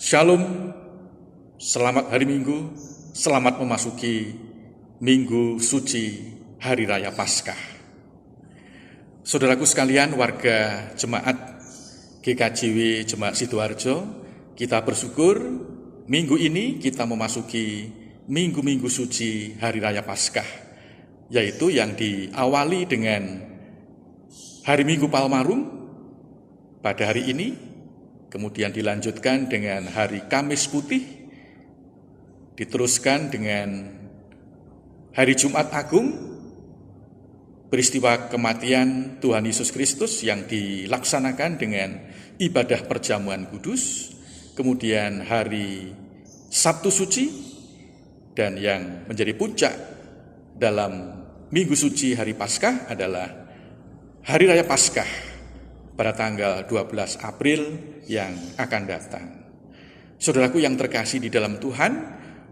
Shalom, selamat hari Minggu, selamat memasuki Minggu Suci Hari Raya Paskah. Saudaraku sekalian, warga jemaat GKJW Jemaat Sidoarjo, kita bersyukur minggu ini kita memasuki Minggu Suci Hari Raya Paskah, yaitu yang diawali dengan Hari Minggu Palmarum pada hari ini, kemudian dilanjutkan dengan Hari Kamis Putih, diteruskan dengan Hari Jumat Agung, peristiwa kematian Tuhan Yesus Kristus yang dilaksanakan dengan ibadah perjamuan kudus, kemudian Hari Sabtu Suci, dan yang menjadi puncak dalam Minggu Suci Hari Paskah adalah Hari Raya Paskah pada tanggal 12 April yang akan datang. Saudaraku yang terkasih di dalam Tuhan,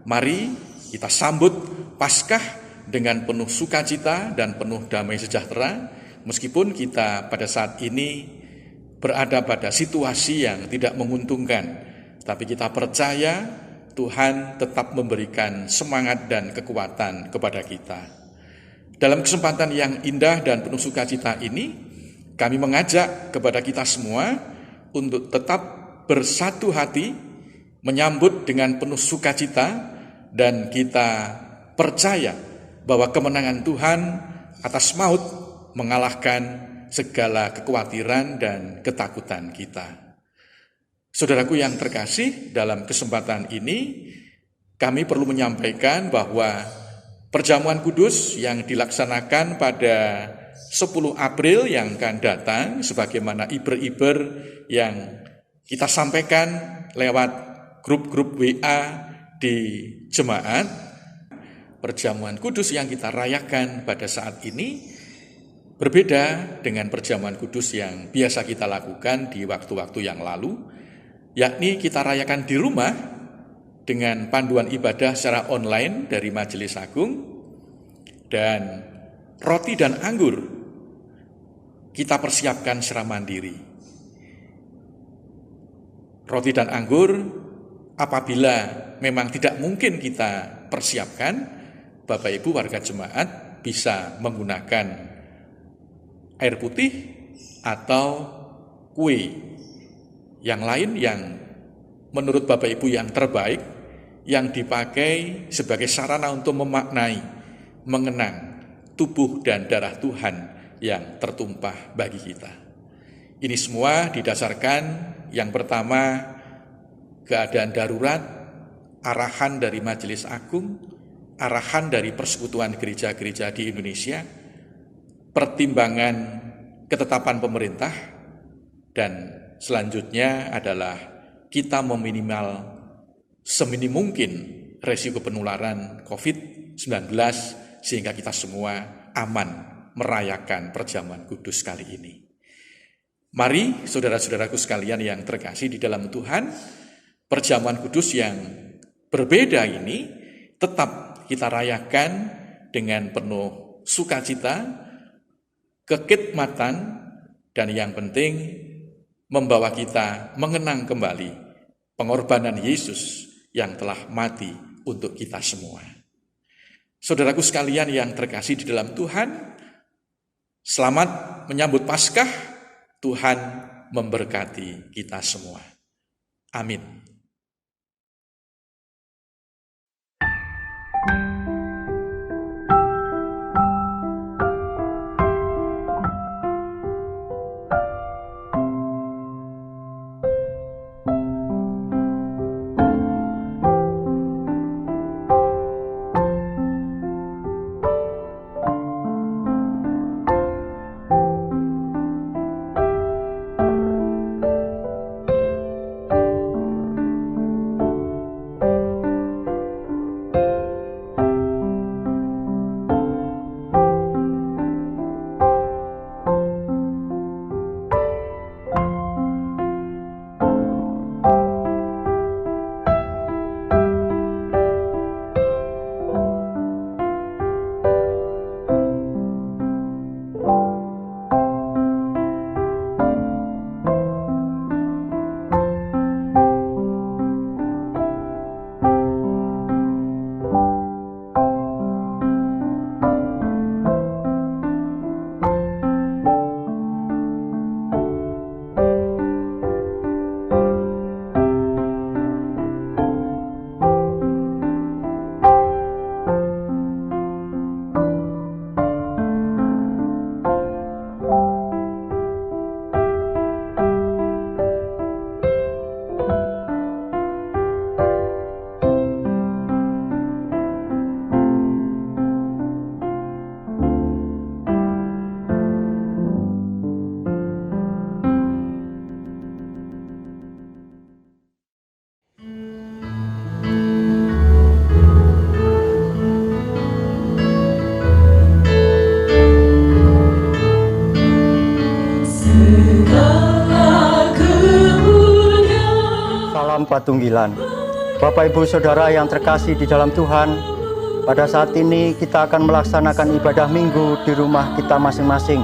mari kita sambut Paskah dengan penuh sukacita dan penuh damai sejahtera, meskipun kita pada saat ini berada pada situasi yang tidak menguntungkan, tapi kita percaya Tuhan tetap memberikan semangat dan kekuatan kepada kita. Dalam kesempatan yang indah dan penuh sukacita ini, kami mengajak kepada kita semua untuk tetap bersatu hati, menyambut dengan penuh sukacita, dan kita percaya bahwa kemenangan Tuhan atas maut mengalahkan segala kekhawatiran dan ketakutan kita. Saudaraku yang terkasih, dalam kesempatan ini kami perlu menyampaikan bahwa perjamuan kudus yang dilaksanakan pada 10 April yang akan datang, sebagaimana iber-iber yang kita sampaikan lewat grup-grup WA di jemaat, perjamuan kudus yang kita rayakan pada saat ini berbeda dengan perjamuan kudus yang biasa kita lakukan di waktu-waktu yang lalu, yakni kita rayakan di rumah dengan panduan ibadah secara online dari Majelis Agung, dan roti dan anggur kita persiapkan secara mandiri. Roti dan anggur apabila memang tidak mungkin kita persiapkan, Bapak Ibu warga jemaat bisa menggunakan air putih atau kue yang lain yang menurut Bapak Ibu yang terbaik, yang dipakai sebagai sarana untuk memaknai, mengenang tubuh dan darah Tuhan yang tertumpah bagi kita. Ini semua didasarkan yang pertama, keadaan darurat, arahan dari Majelis Agung, arahan dari persekutuan gereja-gereja di Indonesia, pertimbangan ketetapan pemerintah, dan selanjutnya adalah kita meminimal seminim mungkin resiko penularan COVID-19 sehingga kita semua aman merayakan perjamuan kudus kali ini. Mari saudara-saudaraku sekalian yang terkasih di dalam Tuhan, perjamuan kudus yang berbeda ini tetap kita rayakan dengan penuh sukacita, kekidmatan, dan yang penting membawa kita mengenang kembali pengorbanan Yesus yang telah mati untuk kita semua. Saudaraku sekalian yang terkasih di dalam Tuhan, selamat menyambut Paskah. Tuhan memberkati kita semua. Amin. Bapa Tunggilan. Bapak Ibu Saudara yang terkasih di dalam Tuhan, pada saat ini kita akan melaksanakan ibadah minggu di rumah kita masing-masing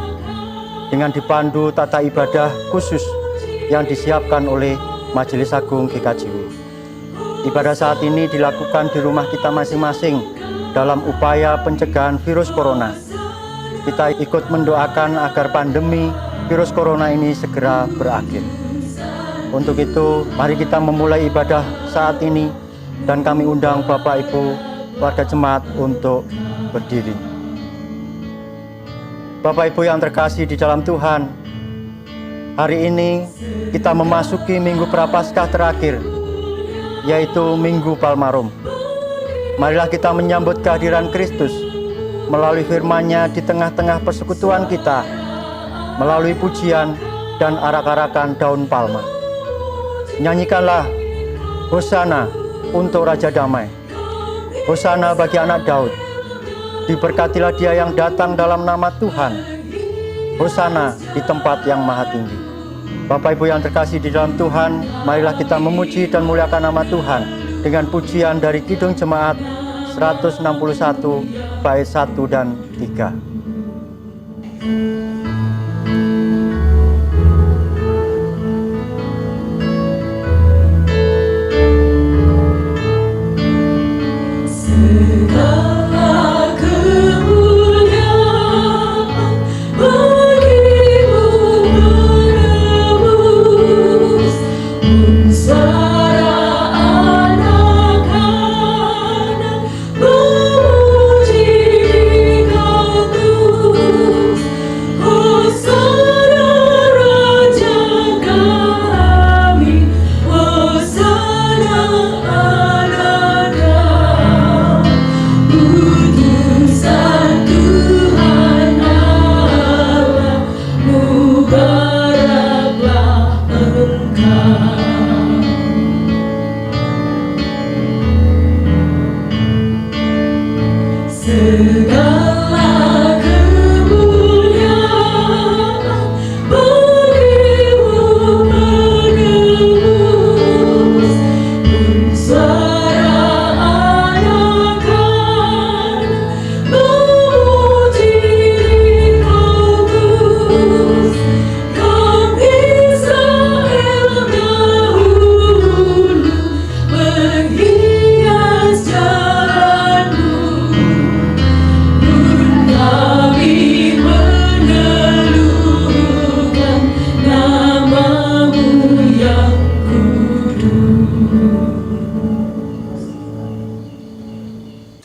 dengan dipandu tata ibadah khusus yang disiapkan oleh Majelis Agung GKJW. Ibadah saat ini dilakukan di rumah kita masing-masing dalam upaya pencegahan virus corona. Kita ikut mendoakan agar pandemi virus corona ini segera berakhir. Untuk itu, mari kita memulai ibadah saat ini dan kami undang Bapak Ibu warga jemaat untuk berdiri. Bapak Ibu yang terkasih di dalam Tuhan, hari ini kita memasuki Minggu Prapaskah terakhir, yaitu Minggu Palmarum. Marilah kita menyambut kehadiran Kristus melalui firman-Nya di tengah-tengah persekutuan kita, melalui pujian dan arak-arakan daun palma. Nyanyikanlah Hosana untuk Raja Damai. Hosana bagi anak Daud. Diberkatilah dia yang datang dalam nama Tuhan. Hosana di tempat yang maha tinggi. Bapak Ibu yang terkasih di dalam Tuhan, marilah kita memuji dan muliakan nama Tuhan dengan pujian dari Kidung Jemaat 161 bait 1 dan 3.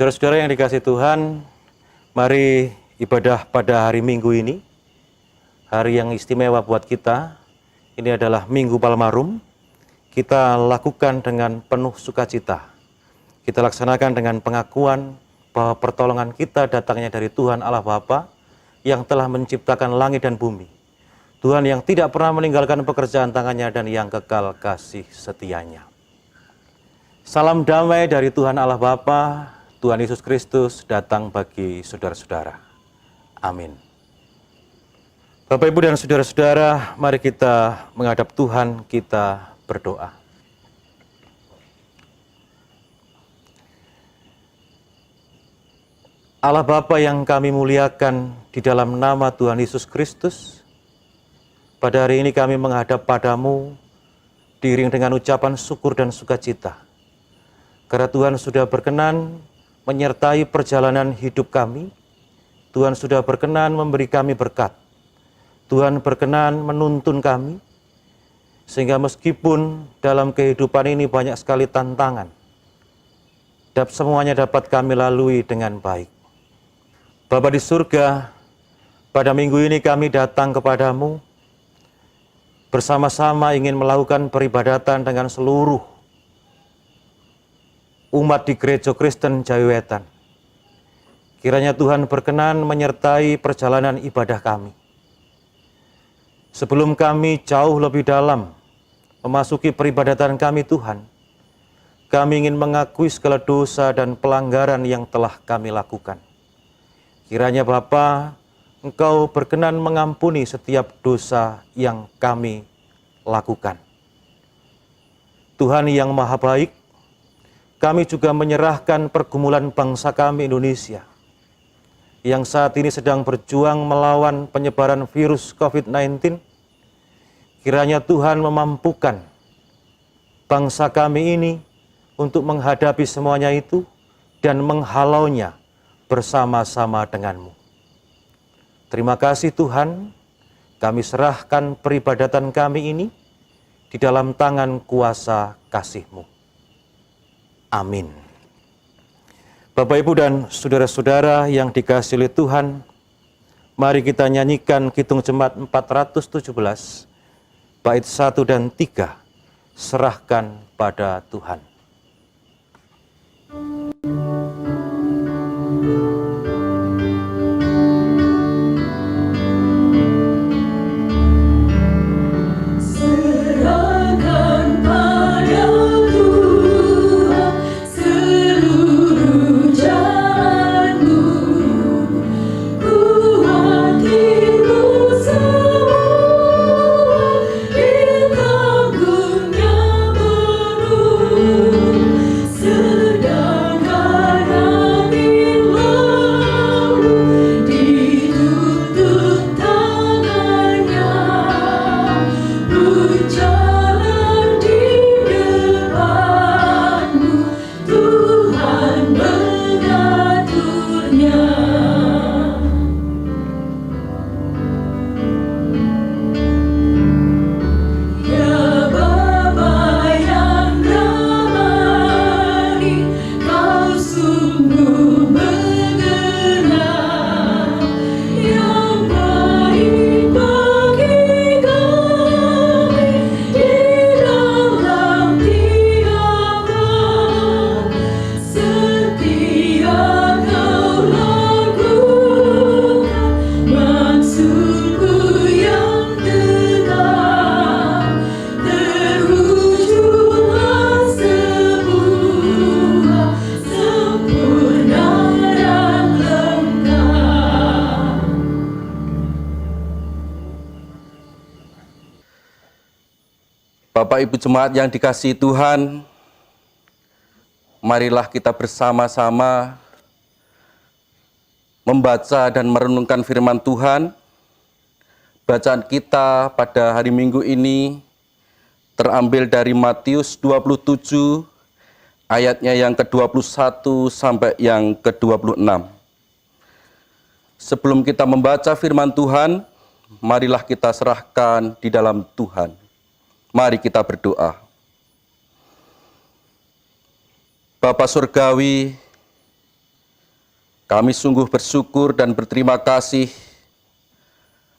Saudara-saudara yang dikasihi Tuhan, mari ibadah pada hari Minggu ini, hari yang istimewa buat kita. Ini adalah Minggu Palmarum. Kita lakukan dengan penuh sukacita. Kita laksanakan dengan pengakuan bahwa pertolongan kita datangnya dari Tuhan Allah Bapa yang telah menciptakan langit dan bumi. Tuhan yang tidak pernah meninggalkan pekerjaan tangannya dan yang kekal kasih setianya. Salam damai dari Tuhan Allah Bapa, Tuhan Yesus Kristus datang bagi saudara-saudara. Amin. Bapak, Ibu, dan saudara-saudara, mari kita menghadap Tuhan, kita berdoa. Allah Bapa yang kami muliakan di dalam nama Tuhan Yesus Kristus, pada hari ini kami menghadap padamu diiring dengan ucapan syukur dan sukacita. Karena Tuhan sudah berkenan menyertai perjalanan hidup kami, Tuhan sudah berkenan memberi kami berkat, Tuhan berkenan menuntun kami, sehingga meskipun dalam kehidupan ini banyak sekali tantangan, semuanya dapat kami lalui dengan baik. Bapa di surga, pada minggu ini kami datang kepadamu, bersama-sama ingin melakukan peribadatan dengan seluruh umat di Gereja Kristen Jawiwetan. Kiranya Tuhan berkenan menyertai perjalanan ibadah kami. Sebelum kami jauh lebih dalam memasuki peribadatan kami Tuhan, kami ingin mengakui segala dosa dan pelanggaran yang telah kami lakukan. Kiranya Bapa, Engkau berkenan mengampuni setiap dosa yang kami lakukan. Tuhan yang Maha Baik, kami juga menyerahkan pergumulan bangsa kami Indonesia yang saat ini sedang berjuang melawan penyebaran virus COVID-19. Kiranya Tuhan memampukan bangsa kami ini untuk menghadapi semuanya itu dan menghalaunya bersama-sama denganmu. Terima kasih Tuhan, kami serahkan peribadatan kami ini di dalam tangan kuasa kasih-Mu. Amin. Bapak, Ibu, dan saudara-saudara yang dikasihi oleh Tuhan, mari kita nyanyikan Kidung Jemaat 417, bait 1 dan 3, serahkan pada Tuhan. Bapak Ibu Jemaat yang dikasihi Tuhan, marilah kita bersama-sama membaca dan merenungkan firman Tuhan. Bacaan kita pada hari Minggu ini terambil dari Matius 27, ayatnya yang ke-21 sampai yang ke-26. Sebelum kita membaca firman Tuhan, marilah kita serahkan di dalam Tuhan. Mari kita berdoa. Bapa Surgawi, kami sungguh bersyukur dan berterima kasih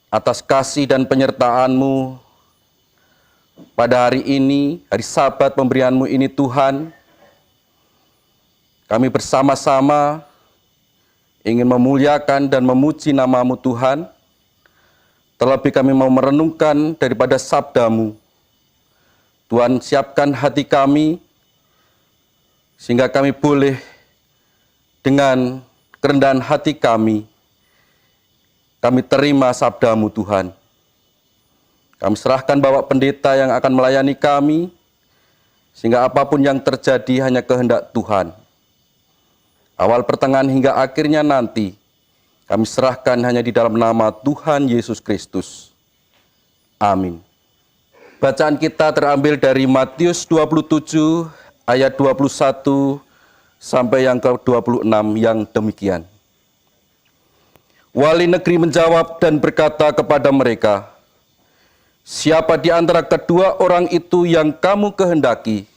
atas kasih dan penyertaan-Mu pada hari ini, hari Sabat pemberian-Mu ini Tuhan. Kami bersama-sama ingin memuliakan dan memuji nama-Mu Tuhan. Terlebih kami mau merenungkan daripada sabda-Mu. Tuhan, siapkan hati kami, sehingga kami boleh dengan kerendahan hati kami terima sabda-Mu Tuhan. Kami serahkan Bapak Pendeta yang akan melayani kami, sehingga apapun yang terjadi hanya kehendak Tuhan. Awal, pertengahan, hingga akhirnya nanti, kami serahkan hanya di dalam nama Tuhan Yesus Kristus. Amin. Bacaan kita terambil dari Matius 27 ayat 21 sampai yang ke-26 yang demikian. Wali negeri menjawab dan berkata kepada mereka, "Siapa di antara kedua orang itu yang kamu kehendaki?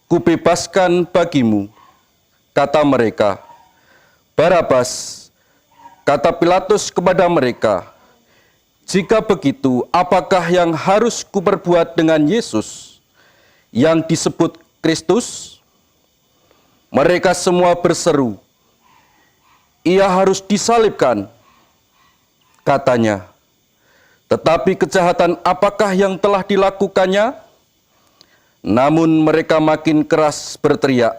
Kubebaskan bagimu." Kata mereka, "Barabas." Kata Pilatus kepada mereka, "Jika begitu, apakah yang harus kuperbuat dengan Yesus yang disebut Kristus?" Mereka semua berseru, "Ia harus disalibkan." Katanya, "Tetapi kejahatan apakah yang telah dilakukannya?" Namun mereka makin keras berteriak,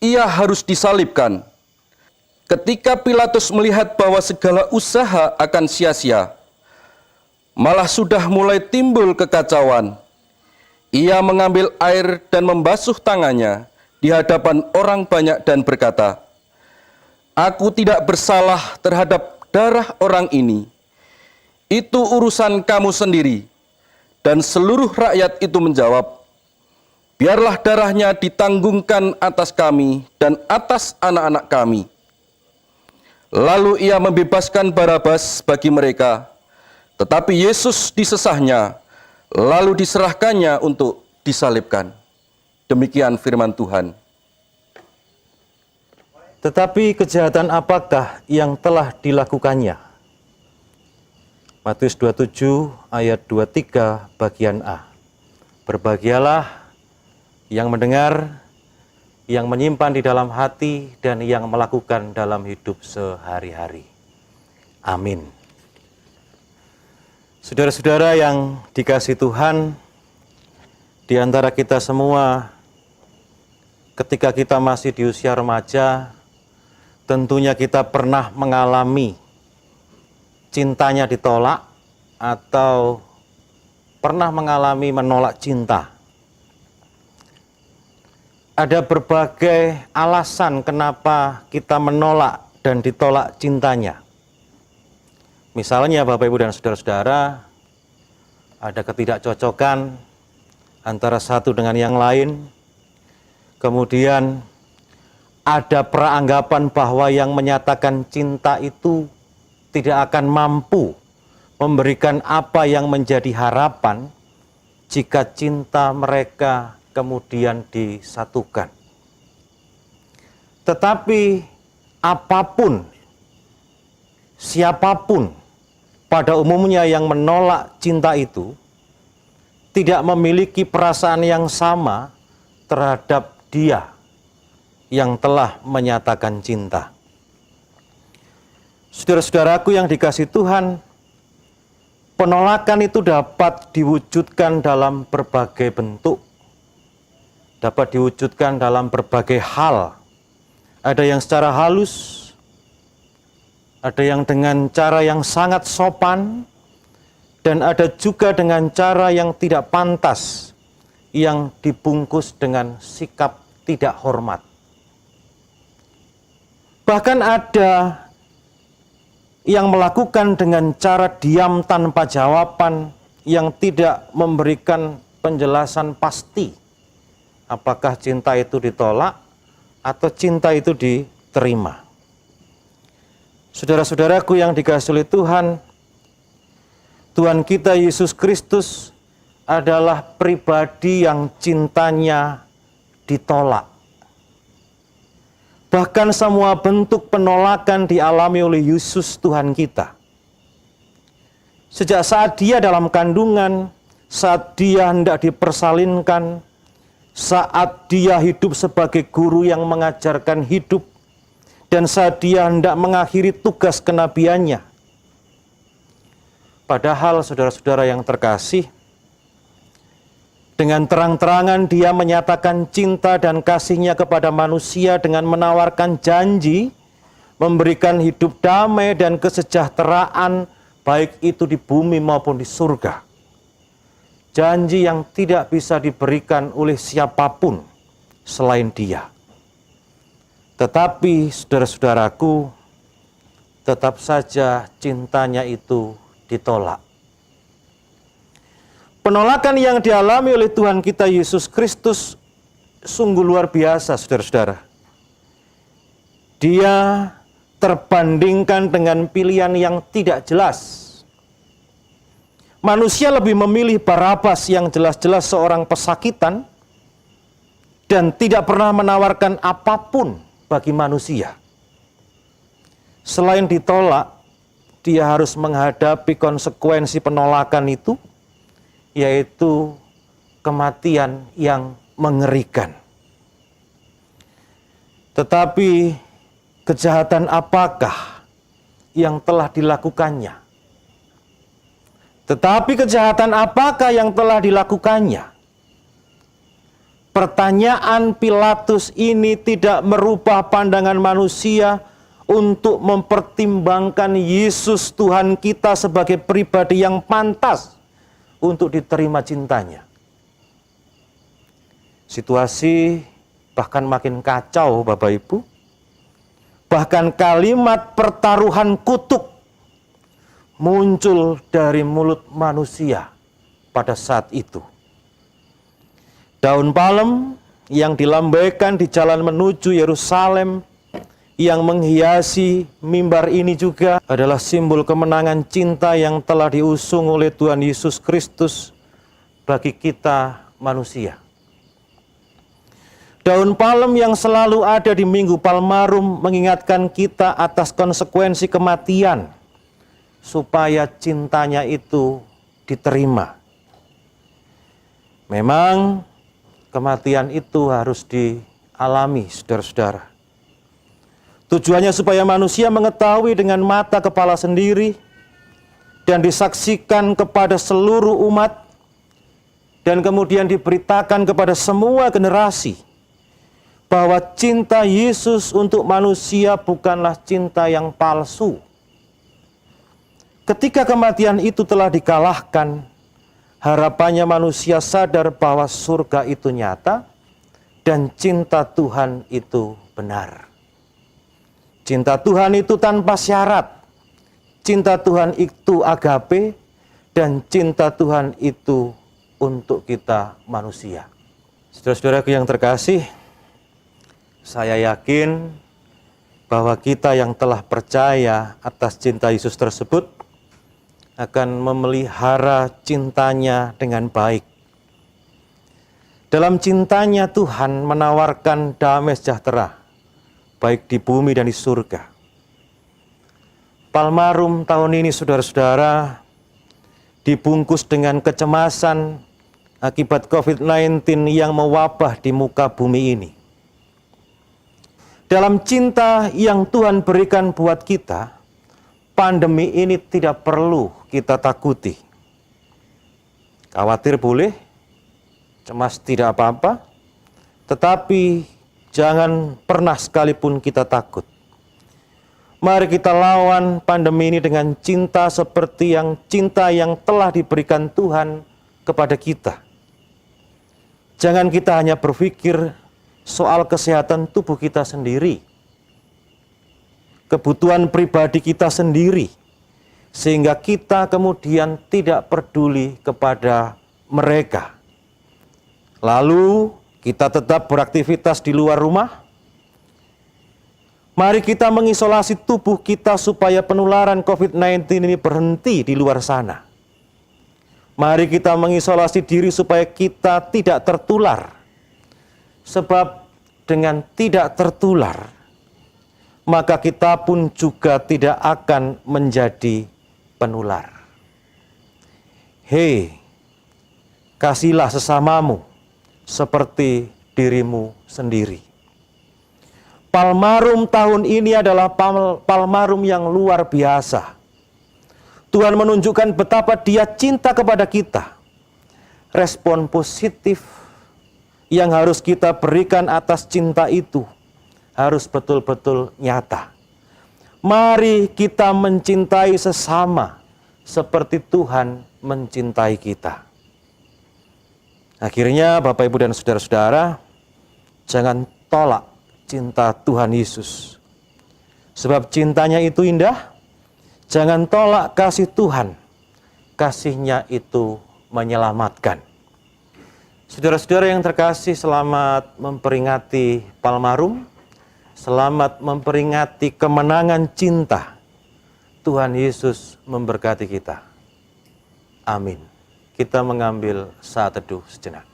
"Ia harus disalibkan." Ketika Pilatus melihat bahwa segala usaha akan sia-sia, malah sudah mulai timbul kekacauan, Ia mengambil air dan membasuh tangannya di hadapan orang banyak dan berkata, "Aku tidak bersalah terhadap darah orang ini. Itu urusan kamu sendiri." Dan seluruh rakyat itu menjawab, "Biarlah darahnya ditanggungkan atas kami dan atas anak-anak kami." Lalu ia membebaskan Barabas bagi mereka, tetapi Yesus disesahnya, lalu diserahkannya untuk disalibkan. Demikian firman Tuhan. Tetapi kejahatan apakah yang telah dilakukannya? Matius 27 ayat 23 bagian A. Berbahagialah yang mendengar, yang menyimpan di dalam hati, dan yang melakukan dalam hidup sehari-hari. Amin. Saudara-saudara yang dikasihi Tuhan, di antara kita semua, ketika kita masih di usia remaja, tentunya kita pernah mengalami cintanya ditolak atau pernah mengalami menolak cinta. Ada berbagai alasan kenapa kita menolak dan ditolak cintanya. Misalnya Bapak Ibu dan Saudara-saudara, ada ketidakcocokan antara satu dengan yang lain. Kemudian ada peranggapan bahwa yang menyatakan cinta itu tidak akan mampu memberikan apa yang menjadi harapan jika cinta mereka kemudian disatukan. Tetapi apapun, siapapun pada umumnya yang menolak cinta itu tidak memiliki perasaan yang sama terhadap dia yang telah menyatakan cinta. Saudara-saudaraku yang dikasihi Tuhan, penolakan itu dapat diwujudkan dalam berbagai bentuk, dapat diwujudkan dalam berbagai hal. Ada yang secara halus, ada yang dengan cara yang sangat sopan, dan ada juga dengan cara yang tidak pantas, yang dibungkus dengan sikap tidak hormat. Bahkan ada yang melakukan dengan cara diam tanpa jawaban, yang tidak memberikan penjelasan pasti apakah cinta itu ditolak atau cinta itu diterima. Saudara-saudaraku yang dikasihi oleh Tuhan, Tuhan kita Yesus Kristus adalah pribadi yang cintanya ditolak. Bahkan semua bentuk penolakan dialami oleh Yesus Tuhan kita. Sejak saat dia dalam kandungan, saat dia hendak dipersalinkan, saat dia hidup sebagai guru yang mengajarkan hidup, dan saat dia hendak mengakhiri tugas kenabiannya. Padahal saudara-saudara yang terkasih, dengan terang-terangan dia menyatakan cinta dan kasihnya kepada manusia dengan menawarkan janji, memberikan hidup damai dan kesejahteraan, baik itu di bumi maupun di surga. Janji yang tidak bisa diberikan oleh siapapun selain dia. Tetapi saudara-saudaraku, tetap saja cintanya itu ditolak. Penolakan yang dialami oleh Tuhan kita Yesus Kristus sungguh luar biasa, saudara-saudara. Dia terbandingkan dengan pilihan yang tidak jelas. Manusia lebih memilih Barabas yang jelas-jelas seorang pesakitan dan tidak pernah menawarkan apapun bagi manusia. Selain ditolak, dia harus menghadapi konsekuensi penolakan itu, yaitu kematian yang mengerikan. Tetapi kejahatan apakah yang telah dilakukannya? Tetapi kejahatan apakah yang telah dilakukannya? Pertanyaan Pilatus ini tidak merubah pandangan manusia untuk mempertimbangkan Yesus Tuhan kita sebagai pribadi yang pantas untuk diterima cintanya. Situasi bahkan makin kacau, Bapak Ibu. Bahkan kalimat pertaruhan kutuk muncul dari mulut manusia pada saat itu. Daun palem yang dilambaikan di jalan menuju Yerusalem yang menghiasi mimbar ini juga adalah simbol kemenangan cinta yang telah diusung oleh Tuhan Yesus Kristus bagi kita manusia. Daun palem yang selalu ada di Minggu Palmarum mengingatkan kita atas konsekuensi kematian supaya cintanya itu diterima. Memang kematian itu harus dialami, saudara-saudara. Tujuannya supaya manusia mengetahui dengan mata kepala sendiri dan disaksikan kepada seluruh umat dan kemudian diberitakan kepada semua generasi bahwa cinta Yesus untuk manusia bukanlah cinta yang palsu. Ketika kematian itu telah dikalahkan, harapannya manusia sadar bahwa surga itu nyata dan cinta Tuhan itu benar. Cinta Tuhan itu tanpa syarat. Cinta Tuhan itu agape dan cinta Tuhan itu untuk kita manusia. Saudara-saudaraku yang terkasih, saya yakin bahwa kita yang telah percaya atas cinta Yesus tersebut akan memelihara cintanya dengan baik. Dalam cintanya Tuhan menawarkan damai sejahtera, baik di bumi dan di surga. Palmarum tahun ini, saudara-saudara, dibungkus dengan kecemasan akibat COVID-19 yang mewabah di muka bumi ini. Dalam cinta yang Tuhan berikan buat kita, pandemi ini tidak perlu kita takuti. Khawatir boleh, cemas tidak apa-apa, tetapi jangan pernah sekalipun kita takut. Mari kita lawan pandemi ini dengan cinta seperti cinta yang telah diberikan Tuhan kepada kita. Jangan kita hanya berpikir soal kesehatan tubuh kita sendiri, kebutuhan pribadi kita sendiri, sehingga kita kemudian tidak peduli kepada mereka. Lalu kita tetap beraktivitas di luar rumah. Mari kita mengisolasi tubuh kita supaya penularan COVID-19 ini berhenti di luar sana. Mari kita mengisolasi diri supaya kita tidak tertular. Sebab dengan tidak tertular, maka kita pun juga tidak akan menjadi penular. Hei, kasihlah sesamamu seperti dirimu sendiri. Palmarum tahun ini adalah palmarum yang luar biasa. Tuhan menunjukkan betapa Dia cinta kepada kita. Respon positif yang harus kita berikan atas cinta itu harus betul-betul nyata. Mari kita mencintai sesama seperti Tuhan mencintai kita. Akhirnya Bapak, Ibu, dan saudara-saudara, jangan tolak cinta Tuhan Yesus. Sebab cintanya itu indah. Jangan tolak kasih Tuhan. Kasih-Nya itu menyelamatkan. Saudara-saudara yang terkasih, selamat memperingati Palmarum. Selamat memperingati kemenangan cinta. Tuhan Yesus memberkati kita. Amin. Kita mengambil saat teduh sejenak.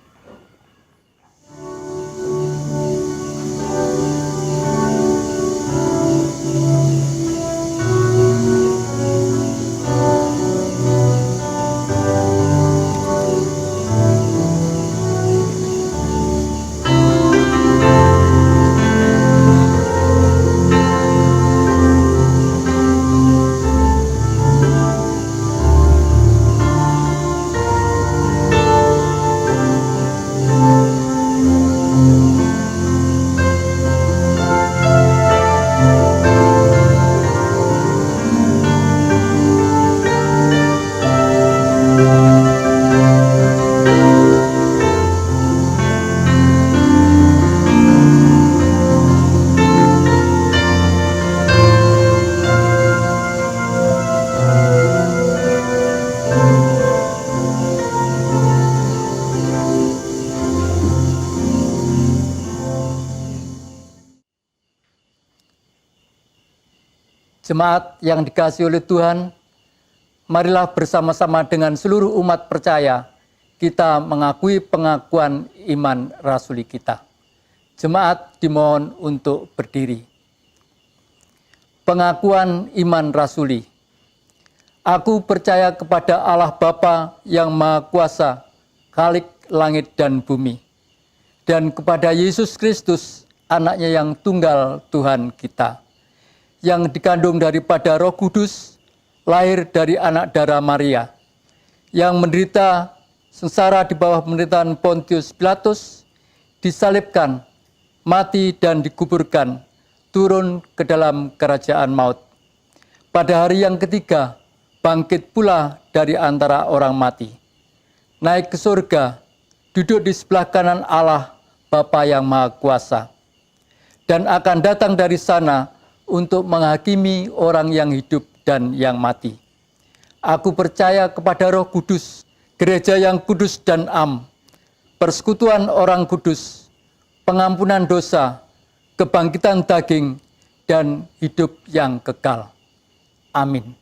Jemaat yang dikasihi oleh Tuhan, marilah bersama-sama dengan seluruh umat percaya kita mengakui pengakuan iman rasuli kita. Jemaat dimohon untuk berdiri. Pengakuan iman rasuli. Aku percaya kepada Allah Bapa yang Maha Kuasa, Khalik langit dan bumi, dan kepada Yesus Kristus, anaknya yang tunggal Tuhan kita, yang dikandung daripada Roh Kudus, lahir dari anak darah Maria, yang menderita sengsara di bawah pemerintahan Pontius Pilatus, disalibkan, mati dan dikuburkan, turun ke dalam kerajaan maut. Pada hari yang ketiga, bangkit pula dari antara orang mati, naik ke surga, duduk di sebelah kanan Allah Bapa yang Maha Kuasa, dan akan datang dari sana untuk menghakimi orang yang hidup dan yang mati. Aku percaya kepada Roh Kudus, gereja yang kudus dan am, persekutuan orang kudus, pengampunan dosa, kebangkitan daging, dan hidup yang kekal. Amin.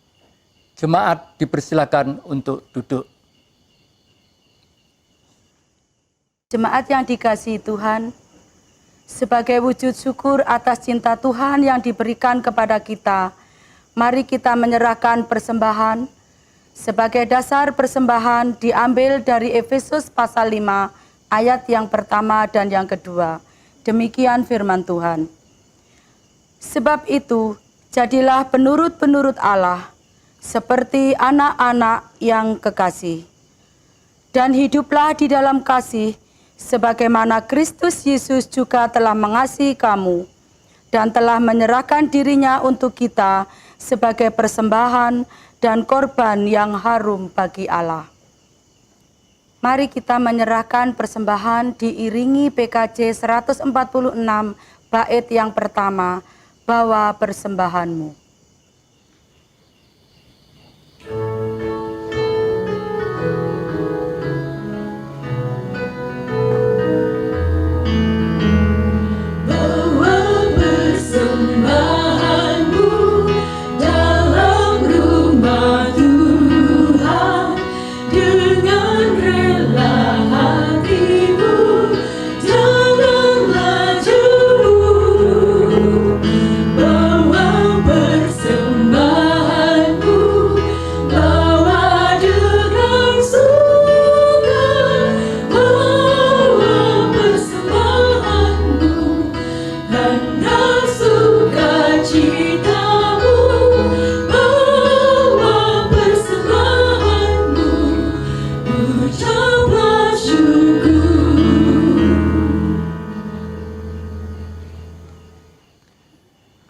Jemaat dipersilakan untuk duduk. Jemaat yang dikasihi Tuhan, sebagai wujud syukur atas cinta Tuhan yang diberikan kepada kita, mari kita menyerahkan persembahan. Sebagai dasar persembahan diambil dari Efesus pasal 5 ayat yang pertama dan yang kedua. Demikian firman Tuhan. Sebab itu, jadilah penurut-penurut Allah, seperti anak-anak yang kekasih. Dan hiduplah di dalam kasih, sebagaimana Kristus Yesus juga telah mengasihi kamu, dan telah menyerahkan dirinya untuk kita sebagai persembahan dan korban yang harum bagi Allah. Mari kita menyerahkan persembahan diiringi PKJ 146 bait yang pertama, bawa persembahanmu.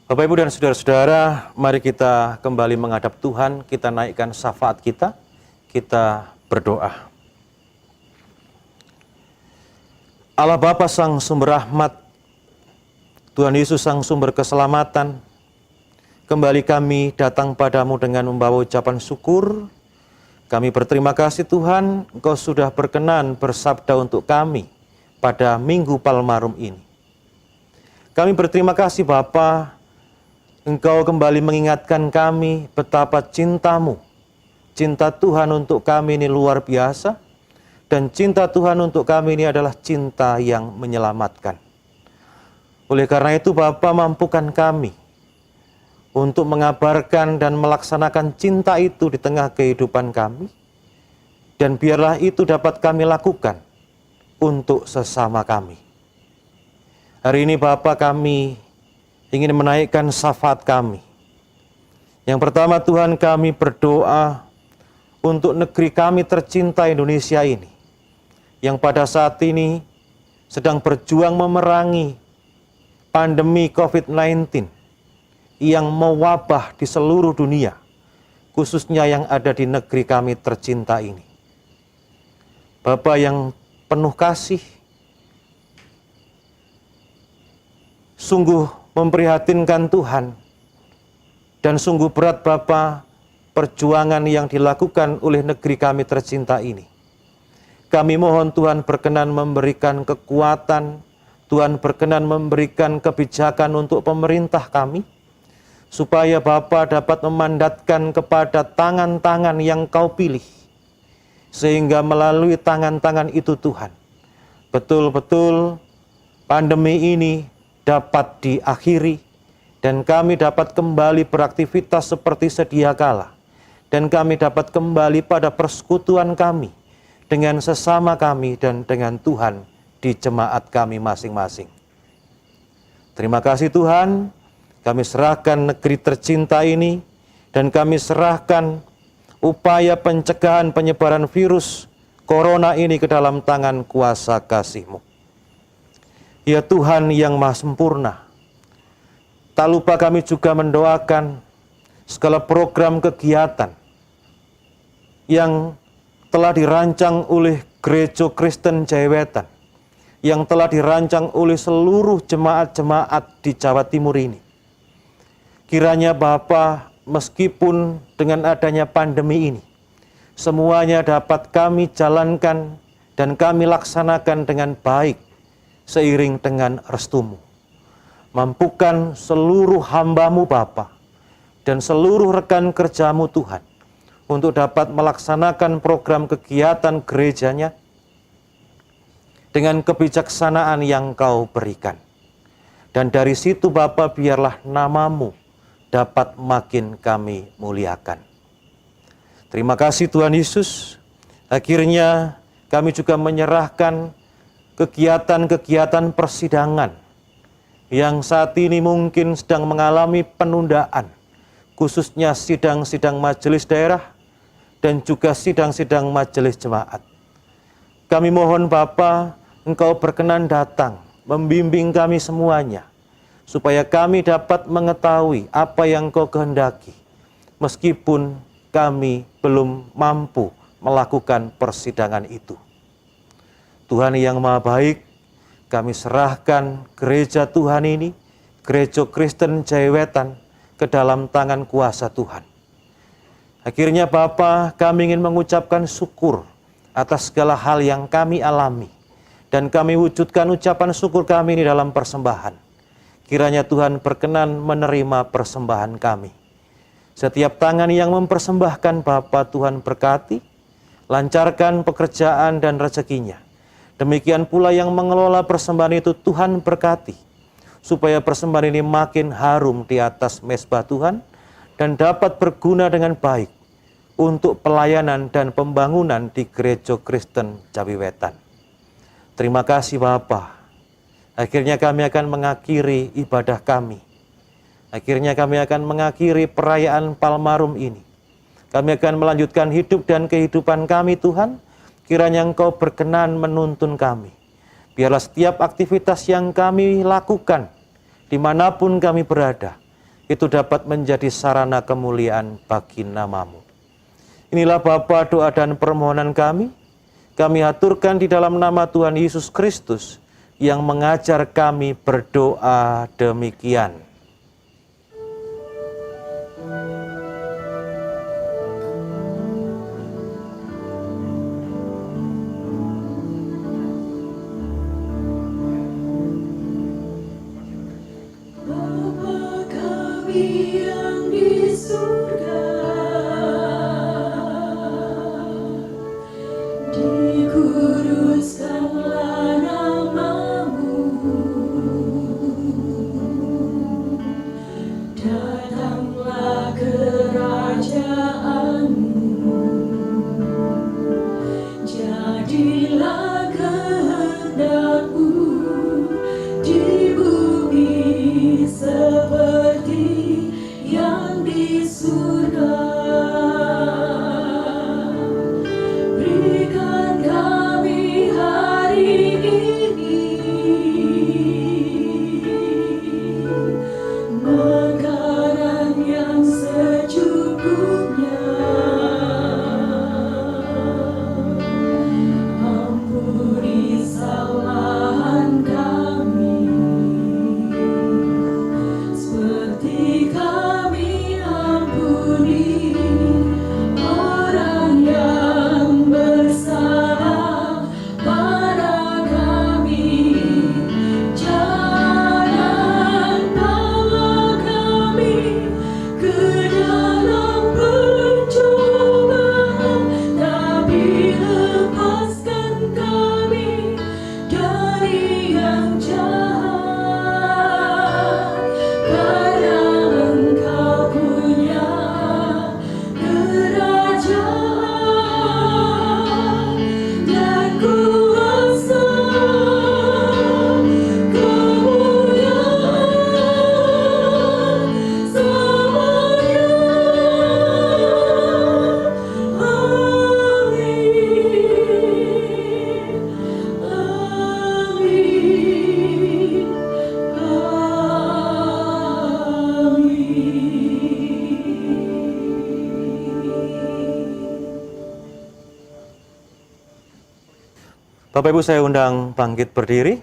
Bapak, Ibu, dan saudara-saudara, mari kita kembali menghadap Tuhan, kita naikkan syafaat kita berdoa. Allah Bapa Sang Sumber Rahmat, Tuhan Yesus Sang Sumber Keselamatan, kembali kami datang padamu dengan membawa ucapan syukur. Kami berterima kasih Tuhan, Engkau sudah berkenan bersabda untuk kami pada Minggu Palmarum ini. Kami berterima kasih Bapa, Engkau kembali mengingatkan kami betapa cinta-Mu. Cinta Tuhan untuk kami ini luar biasa, dan cinta Tuhan untuk kami ini adalah cinta yang menyelamatkan. Oleh karena itu Bapa, mampukan kami untuk mengabarkan dan melaksanakan cinta itu di tengah kehidupan kami, dan biarlah itu dapat kami lakukan untuk sesama kami. Hari ini Bapa, kami ingin menaikkan syafaat kami. Yang pertama Tuhan, kami berdoa untuk negeri kami tercinta Indonesia ini, yang pada saat ini sedang berjuang memerangi pandemi COVID-19 yang mewabah di seluruh dunia, khususnya yang ada di negeri kami tercinta ini. Bapa yang penuh kasih, sungguh memprihatinkan Tuhan, dan sungguh berat Bapa perjuangan yang dilakukan oleh negeri kami tercinta ini. Kami mohon Tuhan berkenan memberikan kekuatan, Tuhan berkenan memberikan kebijakan untuk pemerintah kami, supaya Bapa dapat memandatkan kepada tangan-tangan yang Kau pilih, sehingga melalui tangan-tangan itu Tuhan, betul-betul pandemi ini dapat diakhiri, dan kami dapat kembali beraktivitas seperti sedia kala, dan kami dapat kembali pada persekutuan kami dengan sesama kami dan dengan Tuhan di jemaat kami masing-masing. Terima kasih Tuhan, kami serahkan negeri tercinta ini, dan kami serahkan upaya pencegahan penyebaran virus corona ini ke dalam tangan kuasa kasih-Mu. Ya Tuhan yang Maha Sempurna, tak lupa kami juga mendoakan segala program kegiatan yang telah dirancang oleh Gereja Kristen Jayawetan, yang telah dirancang oleh seluruh jemaat-jemaat di Jawa Timur ini. Kiranya Bapa, meskipun dengan adanya pandemi ini, semuanya dapat kami jalankan dan kami laksanakan dengan baik seiring dengan restu-Mu. Mampukan seluruh hamba-Mu Bapa dan seluruh rekan kerja-Mu Tuhan untuk dapat melaksanakan program kegiatan gerejanya dengan kebijaksanaan yang Kau berikan. Dan dari situ Bapa, biarlah nama-Mu dapat makin kami muliakan. Terima kasih Tuhan Yesus. Akhirnya kami juga menyerahkan kegiatan-kegiatan persidangan yang saat ini mungkin sedang mengalami penundaan, khususnya sidang-sidang majelis daerah dan juga sidang-sidang majelis jemaat. Kami mohon Bapa, Engkau berkenan datang, membimbing kami semuanya, supaya kami dapat mengetahui apa yang Kau kehendaki, meskipun kami belum mampu melakukan persidangan itu. Tuhan yang Maha Baik, kami serahkan gereja Tuhan ini, Gereja Kristen Jayawetan, ke dalam tangan kuasa Tuhan. Akhirnya Bapa, kami ingin mengucapkan syukur atas segala hal yang kami alami, dan kami wujudkan ucapan syukur kami ini dalam persembahan. Kiranya Tuhan berkenan menerima persembahan kami. Setiap tangan yang mempersembahkan Bapa, Tuhan berkati, lancarkan pekerjaan dan rezekinya. Demikian pula yang mengelola persembahan itu Tuhan berkati, supaya persembahan ini makin harum di atas mezbah Tuhan, dan dapat berguna dengan baik untuk pelayanan dan pembangunan di Gereja Kristen Jayawetan. Terima kasih Bapa. Akhirnya kami akan mengakhiri ibadah kami. Akhirnya kami akan mengakhiri perayaan Palmarum ini. Kami akan melanjutkan hidup dan kehidupan kami Tuhan. Kiranya Engkau berkenan menuntun kami. Biarlah setiap aktivitas yang kami lakukan, dimanapun kami berada, itu dapat menjadi sarana kemuliaan bagi nama-Mu. Inilah Bapa doa dan permohonan kami. Kami aturkan di dalam nama Tuhan Yesus Kristus yang mengajar kami berdoa demikian. Bapa kami yang di surga, dikuduskanlah nama-Mu, datanglah kerajaan-Mu, jadilah kehendak-Mu di bumi seperti Bapak Ibu, saya undang bangkit berdiri.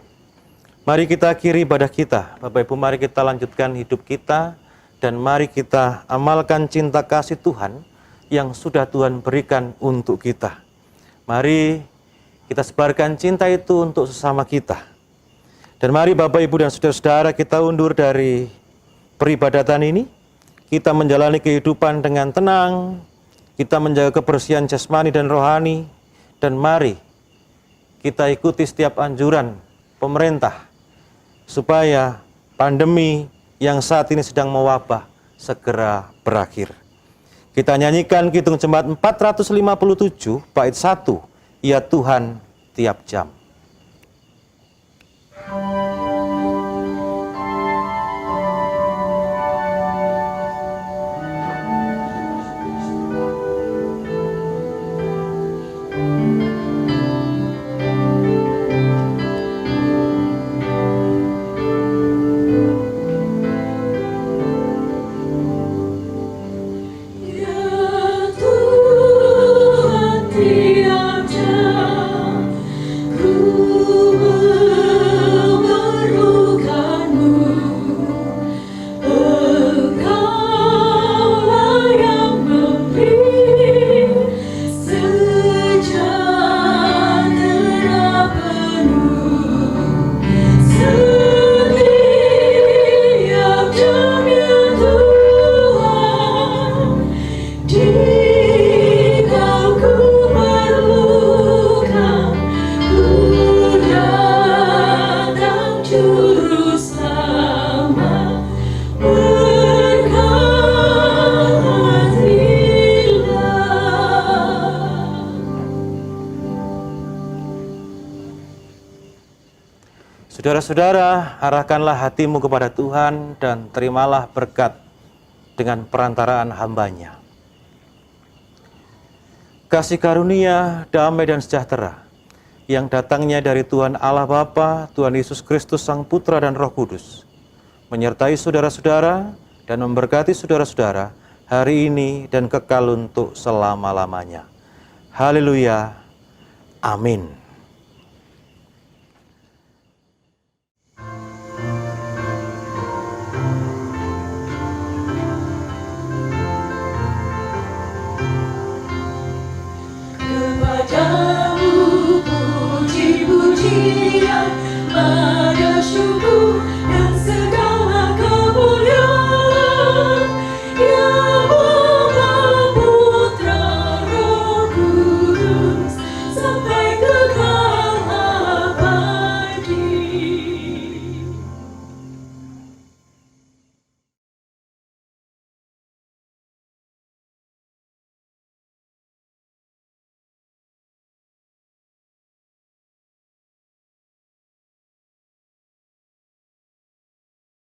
Mari kita akhiri ibadah kita. Bapak Ibu, mari kita lanjutkan hidup kita dan mari kita amalkan cinta kasih Tuhan yang sudah Tuhan berikan untuk kita. Mari kita sebarkan cinta itu untuk sesama kita. Dan mari Bapak Ibu dan saudara-saudara, kita undur dari peribadatan ini. Kita menjalani kehidupan dengan tenang, kita menjaga kebersihan jasmani dan rohani, dan mari kita ikuti setiap anjuran pemerintah supaya pandemi yang saat ini sedang mewabah segera berakhir. Kita nyanyikan Kidung Jemaat 457 bait 1, Ya Tuhan tiap jam. Saudara-saudara, arahkanlah hatimu kepada Tuhan dan terimalah berkat dengan perantaraan hamba-Nya. Kasih karunia, damai dan sejahtera yang datangnya dari Tuhan Allah Bapa, Tuhan Yesus Kristus Sang Putra dan Roh Kudus, menyertai saudara-saudara dan memberkati saudara-saudara hari ini dan kekal untuk selama-lamanya. Haleluya. Amin. Kepadamu puji-pujian, pada syukur